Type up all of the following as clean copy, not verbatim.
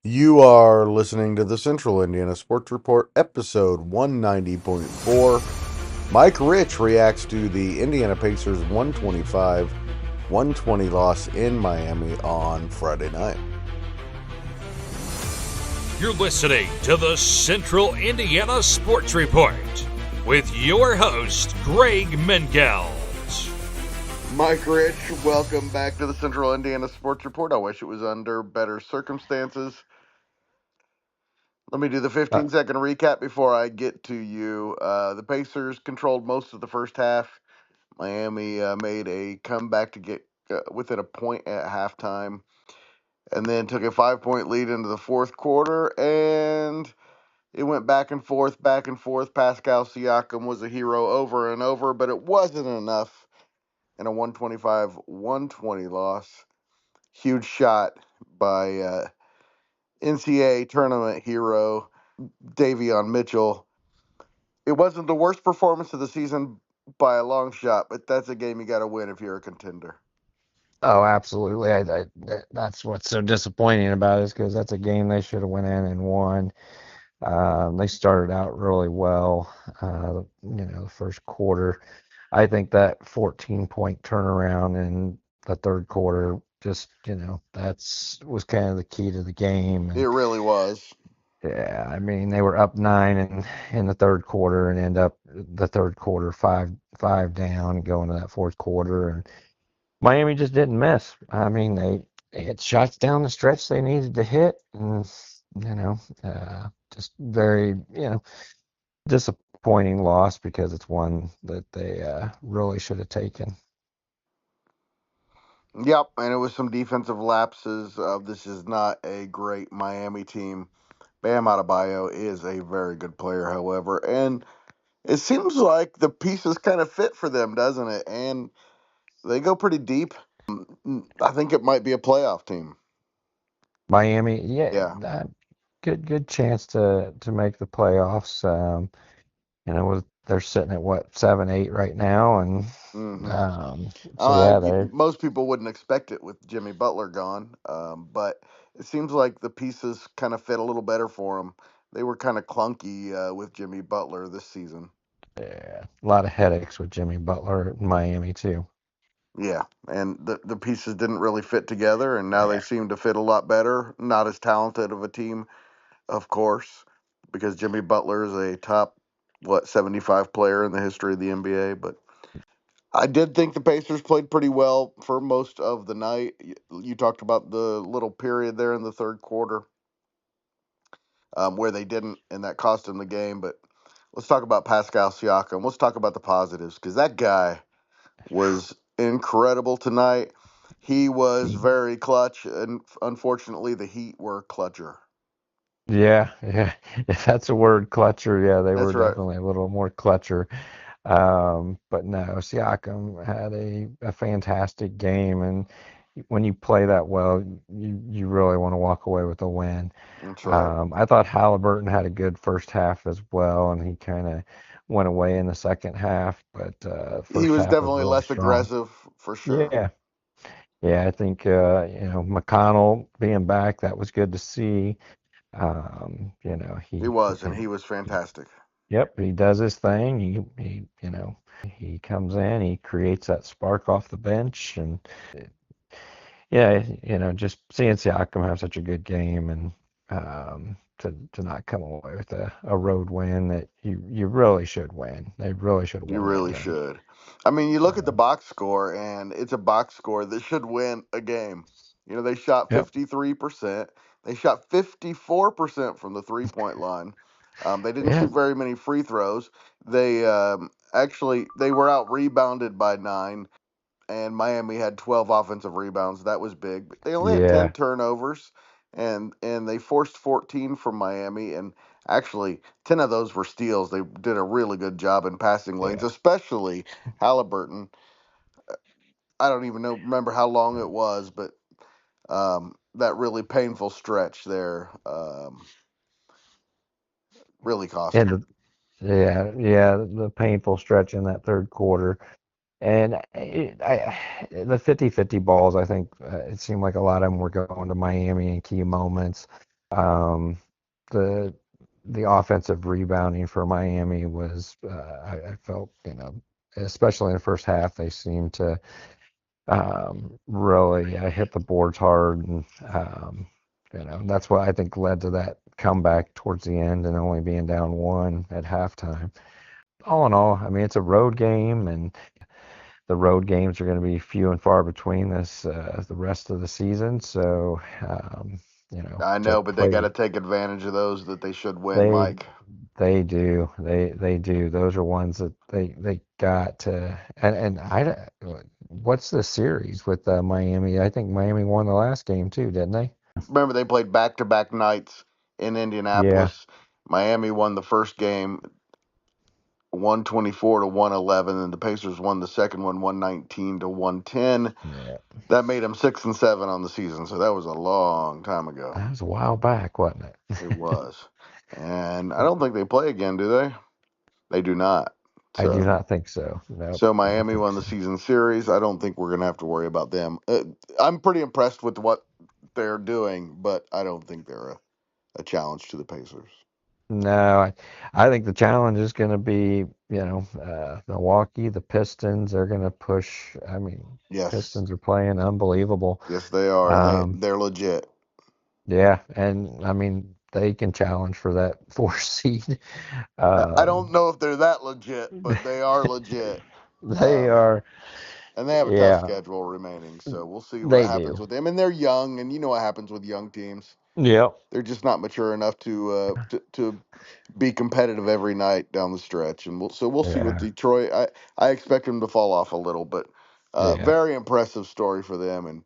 You are listening to the Central Indiana Sports Report, episode 190.4. Mike Rich reacts to the Indiana Pacers 125-120 loss in Miami on Friday night. You're listening to the Central Indiana Sports Report with your host, Greg Mengelt. Mike Rich, welcome back to the Central Indiana Sports Report. I wish it was under better circumstances. Let me do the 15-second recap before I get to you. The Pacers controlled most of the first half. Miami made a comeback to get within a point at halftime, and then took a 5-point lead into the fourth quarter, and it went back and forth, back and forth. Pascal Siakam was a hero over and over, but it wasn't enough in a 125-120 loss. Huge shot by NCAA tournament hero Davion Mitchell. It wasn't the worst performance of the season by a long shot, but that's a game you got to win if you're a contender. Oh, absolutely. That's what's so disappointing about it is because that's a game they should have went in and won. They started out really well, the first quarter. I think that 14-point turnaround in the third quarter just, that's was kind of the key to the game. It And really was. yeah, I mean, they were up nine in the third quarter and end up the third quarter five down and going to that fourth quarter. And Miami just didn't miss. I mean, they hit shots down the stretch they needed to hit, and just very, disappointing loss because it's one that they really should have taken. Yep, and it was some defensive lapses. This is not a great Miami team. Bam Adebayo is a very good player, however, and it seems like the pieces kind of fit for them, doesn't it? And they go pretty deep. I think it might be a playoff team. Miami, yeah, Yeah. good chance to make the playoffs. They're sitting at what 7-8 right now, and hmm so yeah, they're Most people wouldn't expect it with Jimmy Butler gone, but it seems like the pieces kind of fit a little better for them. They were kind of clunky with Jimmy Butler this season. yeah, a lot of headaches with Jimmy Butler in Miami too. Yeah, and the pieces didn't really fit together, and now they Yeah. seem to fit a lot better. Not as talented of a team, of course, because Jimmy Butler is a top 75 player in the history of the NBA. But I did think the Pacers played pretty well for most of the night. You talked about the little period there in the third quarter where they didn't, and that cost them the game. But let's talk about Pascal Siakam. Let's talk about the positives because that guy was incredible tonight. He was very clutch, and unfortunately, the Heat were clutcher. Yeah, if that's a word, clutcher. Yeah, they That's were right. definitely a little more clutcher. But no, Siakam had a fantastic game, and when you play that well, you really want to walk away with a win. That's right. I thought Halliburton had a good first half as well, and he kind of went away in the second half, but He first was half was definitely really less strong. aggressive for sure. Yeah, yeah, I think McConnell being back, that was good to see. He He was, and can. he was fantastic. Yep, he does his thing. He comes in, he creates that spark off the bench, and yeah, just seeing Siakam have such a good game and to not come away with a road win that you really should win. They really should have You won that really game. should. I mean, you look at the Uh, box score, and it's a box score that should win a game. They shot yep. 53%. They shot 54% from the 3-point line. They didn't Yeah. shoot very many free throws. They actually they were out rebounded by 9, and Miami had 12 offensive rebounds. That was big. But they only had 10 Yeah. turnovers, and they forced 14 from Miami, and actually 10 of those were steals. They did a really good job in passing lanes, Yeah. especially Halliburton. I don't even remember how long it was, but that really painful stretch there really cost And them. yeah, the painful stretch in that third quarter. And the 50-50 balls, I think it seemed like a lot of them were going to Miami in key moments. Um, the the offensive rebounding for Miami was, I felt, especially in the first half, they seemed to really hit the boards hard, and that's what I think led to that comeback towards the end and only being down one at halftime. All in all, I mean, it's a road game, and the road games are going to be few and far between this the rest of the season. So, I to know, but they got play, to take advantage of those that they should win, they Mike. they do, they do. Those are ones that they got to. And what's the series with Miami? I think Miami won the last game too, didn't they? Remember, they played back-to-back nights in Yeah, Indianapolis. Miami won the first game 124 to 111, and the Pacers won the second one 119 to 110. yeah. That made them 6-7 on the season, so that was a long time ago. That was a while back, wasn't It it? was. And I don't think they play again, do they? They do not. I do So not think so. Nope, so I don't Miami think won the so. season series. I don't think we're going to have to worry about them. I'm pretty impressed with what they're doing, but I don't think they're a challenge to the Pacers. No, I think the challenge is going to be, Milwaukee, the Pistons. They're going to push. I mean, Yes. Pistons are playing unbelievable. Yes, they are. Um, They're legit. yeah, and I mean, they can challenge for that four seed. I don't Um, know if they're that legit, but they are legit. they Um, are, and they have a tough yeah, schedule remaining, so we'll see what they happens do. with them. And they're young, and you know what happens with young teams. Yep. They're just not mature enough to be competitive every night down the stretch. And we'll see with Yeah. Detroit. I expect them to fall off a little, but Yeah. very impressive story for them. And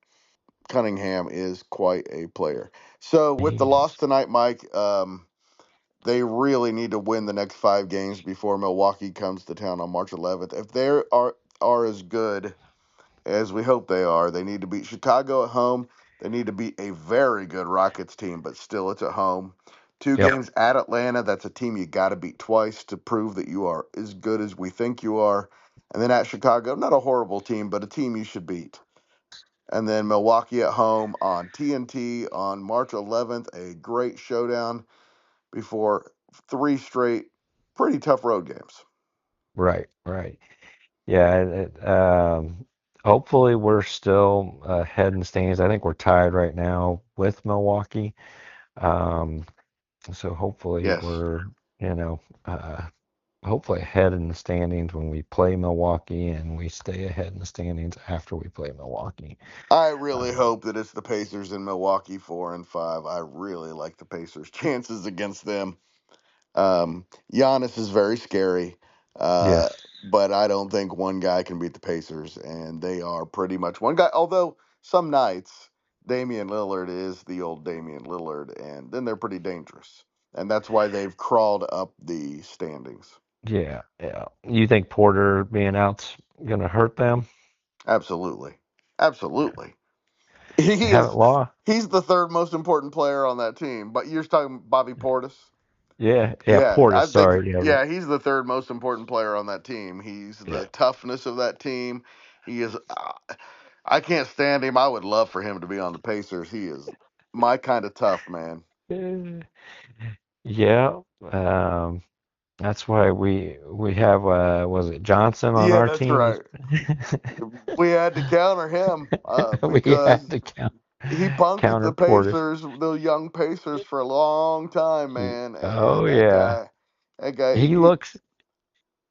Cunningham is quite a player. So with He the loss is. tonight, Mike, they really need to win the next 5 games before Milwaukee comes to town on March 11th. If they are as good as we hope they are, they need to beat Chicago at home. They need to beat a very good Rockets team, but still it's at home. Two Yep. games at Atlanta, that's a team you got to beat twice to prove that you are as good as we think you are. And then at Chicago, not a horrible team, but a team you should beat. And then Milwaukee at home on TNT on March 11th, a great showdown before 3 straight pretty tough road games. Right. Right. Yeah. Hopefully we're still ahead in the standings. I think we're tied right now with Milwaukee. Um, so hopefully Yes. we're, you know, uh, hopefully ahead in the standings when we play Milwaukee, and we stay ahead in the standings after we play Milwaukee. I really Um, hope that it's the Pacers in Milwaukee 4-5. I really like the Pacers' chances against them. Giannis is very scary, uh, yes. but I don't think one guy can beat the Pacers, and they are pretty much one guy. Although some nights Damian Lillard is the old Damian Lillard, and then they're pretty dangerous, and that's why they've crawled up the standings. Yeah. Yeah. You think Porter being out's gonna hurt them? Absolutely, absolutely. They He haven't is. lost. He's the third most important player on that team. But you're talking Bobby Portis. Yeah. Yeah. Yeah, Porter. I think. Sorry. Yeah. Yeah, he's the third most important player on that team. He's Yeah. the toughness of that team. He is. I can't stand him. I would love for him to be on the Pacers. He is my kind of tough man. Eh, yeah. That's why we have was it Johnson on Yeah, our that's team? right. We had to counter him We because had to he punked counter the Portis. Pacers, the young Pacers, for a long time, man. Oh And yeah. that guy, He looks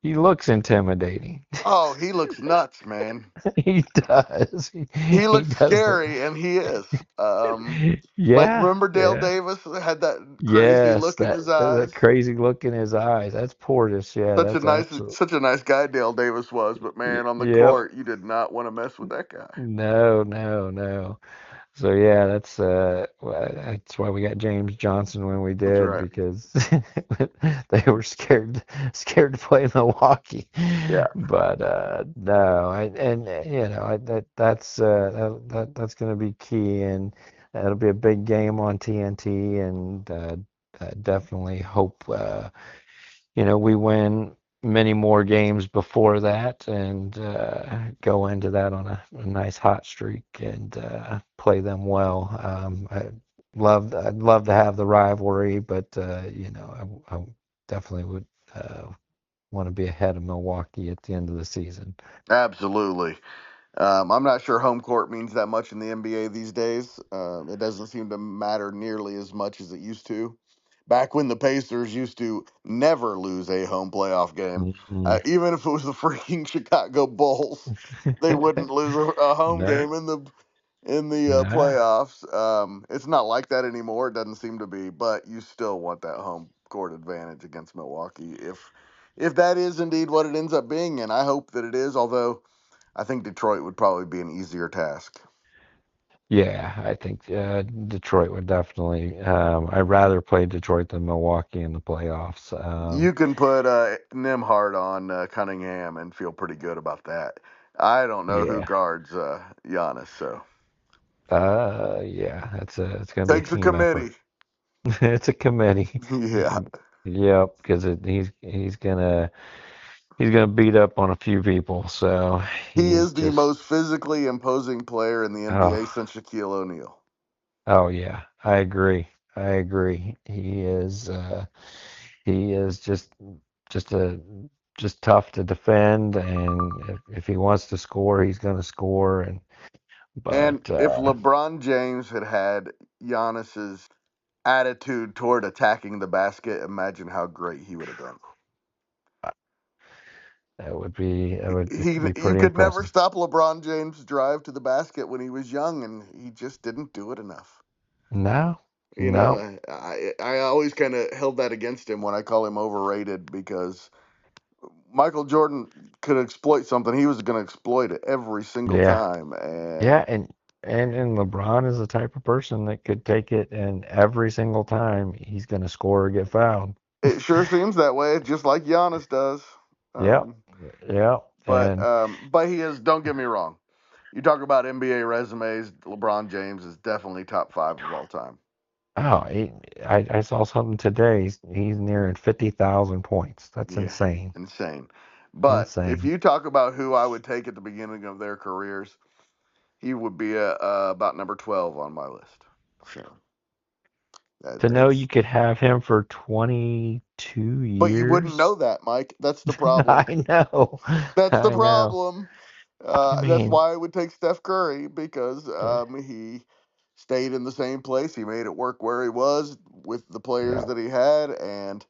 he looks intimidating. oh, he looks nuts, man. He does. He He looks does look. scary, and he is. Like Yeah, remember Dale yeah. Davis had that crazy Yes, look in that his that eyes. crazy look in his eyes. That's Portis. Yeah, that's absolute. Such a nice guy Dale Davis was, but man, on the Yep. court, you did not want to mess with that guy. No, no, no. So yeah, that's why we got James Johnson when we That's did, right. because they were scared to play Milwaukee. Yeah. But no, that's going to be key, and that'll be a big game on TNT, and definitely hope we win many more games before that, and go into that on a nice hot streak, and play them well. I'd love to have the rivalry, but I definitely would want to be ahead of Milwaukee at the end of the season. Absolutely. I'm not sure home court means that much in the NBA these days. It doesn't seem to matter nearly as much as it used to. Back when the Pacers used to never lose a home playoff game, Mhm. even if it was the freaking Chicago Bulls, they wouldn't lose a home No, game in the no, playoffs. It's not like that anymore. It doesn't seem to be, but you still want that home court advantage against Milwaukee if that is indeed what it ends up being, and I hope that it is. Although I think Detroit would probably be an easier task. yeah, I think Detroit would definitely. I'd rather play Detroit than Milwaukee in the playoffs. You can put Nimhard on Cunningham and feel pretty good about that. I don't know who Yeah, guards Giannis, so yeah, it's gonna be a takes a team effort. committee. It's a committee. Yeah, Yep, because he's gonna beat up on a few people. So he he's is the just most physically imposing player in the NBA oh since Shaquille O'Neal. oh yeah, I agree. I agree. He is just a just tough to defend, and if he wants to score, he's gonna score. And And but if LeBron James had had Giannis's attitude toward attacking the basket, imagine how great he would have been. that would be You pretty could never impressive. stop LeBron James' drive to the basket when he was young, and he just didn't do it enough. No, You no, know, I always kind of held that against him when I call him overrated because Michael Jordan could exploit something. He was going to exploit it every single yeah, time, and yeah, and LeBron is the type of person that could take it, and every single time he's gonna score or get fouled. it sure seems that way, just like Giannis does. Yep, Um, yep, but and he is. Don't get me wrong. You talk about NBA resumes. LeBron James is definitely top five of all time. oh, I saw something today. He's nearing 50,000 points. That's Yeah, insane, insane. But if insane. you talk about who I would take at the beginning of their careers, he would be about number 12 on my list. So To know that's. you could have him for 22 But you wouldn't years. know that, Mike. That's the problem. I know, That's the I know. problem. I That's mean, why I would take Steph Curry because yeah, he stayed in the same place. He made it work where he was with the players yeah, that he had, and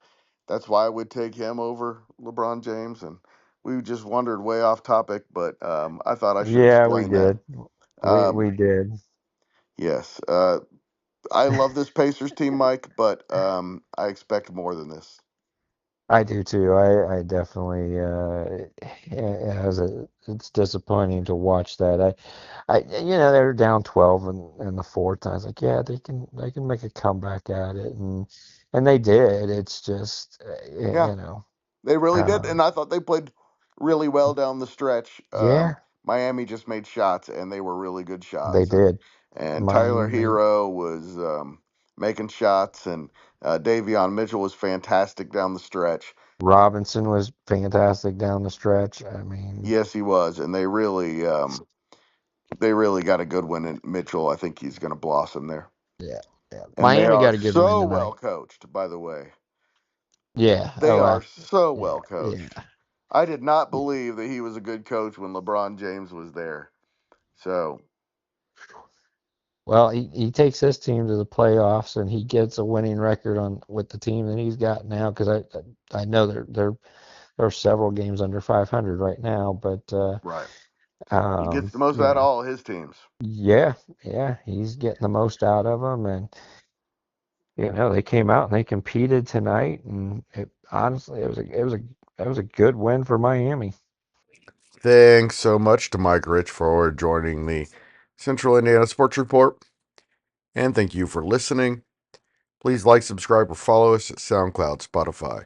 that's why I would take him over LeBron James. And we just wandered way off topic, but I thought I should yeah. We explain that. did, we Um, did. yes, I love this Pacers team, Mike, but I expect more than this. I do too. I definitely yeah, it's disappointing to watch that. They were down 12 in the fourth. I was like, yeah, they can make a comeback at it, and they did. It's just Yeah, they really did, um, and I thought they played really well down the stretch. yeah, Miami just made shots, and they were really good they shots. And did. Tyler Miami made Hero was making shots, and Davion Mitchell was fantastic down the stretch. Robinson was fantastic down the stretch. I mean, Yes, he was, and they really got a good one in Mitchell. I think he's going to blossom there, yeah, yeah. and they Miami are got a good win so well tonight. coached. By the way, Yeah. they Oh, are so yeah, well yeah. coached. I did not believe that he was a good coach when LeBron James was there. So, Well, he takes his team to the playoffs and he gets a winning record on with the team that he's got now because I know there are several games under 500 right now, but right. He gets the most you out of know, all his teams. yeah, yeah, he's getting the most out of them, and they came out and they competed tonight, and honestly, it was a good win for Miami. Thanks so much to Mike Rich for joining the Central Indiana Sports Report. And thank you for listening. Please like, subscribe, or follow us at SoundCloud, Spotify,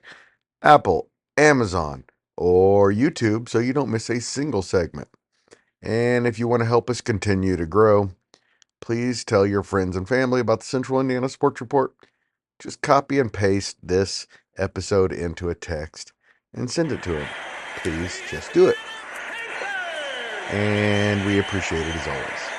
Apple, Amazon, or YouTube so you don't miss a single segment. And if you want to help us continue to grow, please tell your friends and family about the Central Indiana Sports Report. Just copy and paste this episode into a text and send it to them. Please just do it. And we appreciate it as always.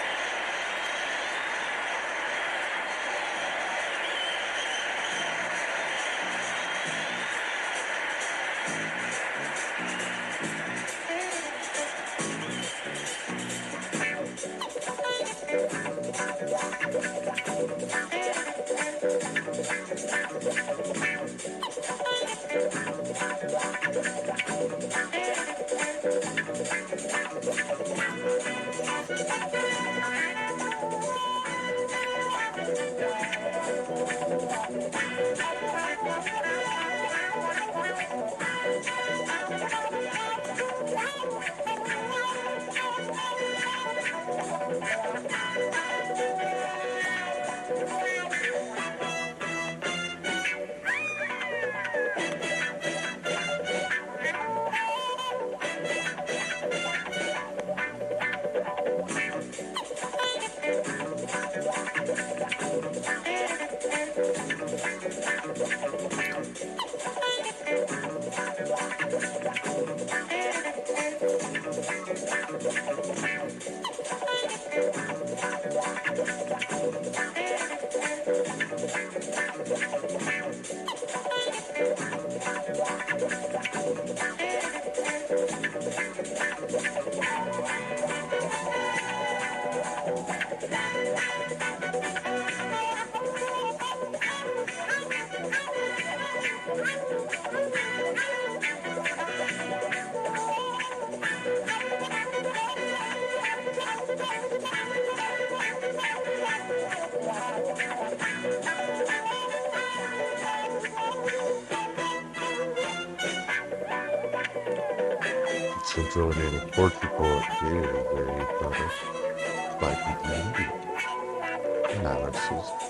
Central Indiana Sports Report is a product by PT Media analysis.